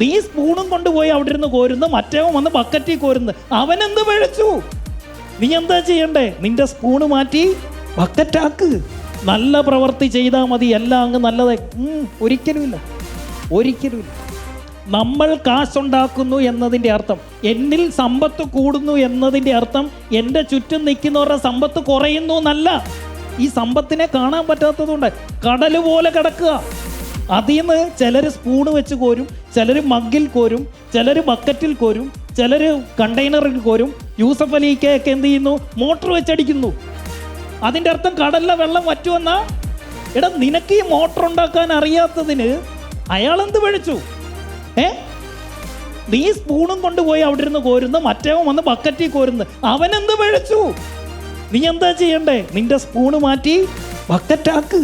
നീ സ്പൂണും കൊണ്ടുപോയി അവിടെ ഇരുന്ന് കോരുന്നു, മറ്റേവൻ വന്ന് ബക്കറ്റിൽ കോരുന്നു. അവനെന്ത് പിഴച്ചു? നീ എന്താ ചെയ്യണ്ടേ? നിന്റെ സ്പൂണ് മാറ്റി ബക്കറ്റാക്ക്. നല്ല പ്രവൃത്തി ചെയ്താൽ മതി, എല്ലാം അങ്ങ് നല്ലത്. ഒരിക്കലുമില്ല, ഒരിക്കലുമില്ല. നമ്മൾ കാശുണ്ടാക്കുന്നു എന്നതിൻ്റെ അർത്ഥം, എന്നിൽ സമ്പത്ത് കൂടുന്നു എന്നതിൻ്റെ അർത്ഥം എൻ്റെ ചുറ്റും നിൽക്കുന്നവരുടെ സമ്പത്ത് കുറയുന്നു എന്നല്ല. ഈ സമ്പത്തിനെ കാണാൻ പറ്റാത്തതുകൊണ്ട് കടൽ പോലെ കിടക്കുക. അതിൽ നിന്ന് ചിലർ സ്പൂണ് വെച്ച് കോരും, ചിലർ മഗ്ഗിൽ കോരും, ചിലർ ബക്കറ്റിൽ കോരും, ചിലർ കണ്ടെയ്നറിൽ കോരും. യൂസഫ് അലിക്കൊക്കെ എന്ത് ചെയ്യുന്നു? മോട്ടർ വെച്ചടിക്കുന്നു. അതിൻ്റെ അർത്ഥം കടലിലെ വെള്ളം വറ്റുമെന്നാ? എടാ, നിനക്ക് ഈ മോട്ടർ ഉണ്ടാക്കാൻ അറിയാത്തതിന് അയാളെന്ത് പഴിച്ചു? നീ സ്പൂണും കൊണ്ടുപോയി അവിടെ ഇരുന്ന് കോരുന്നു, മറ്റേവൻ വന്ന് ബക്കറ്റിൽ കോരുന്നു. അവനെന്ത് പഴിച്ചു? നീ എന്താ ചെയ്യണ്ടേ? നിന്റെ സ്പൂണ് മാറ്റി ബക്കറ്റാക്ക്.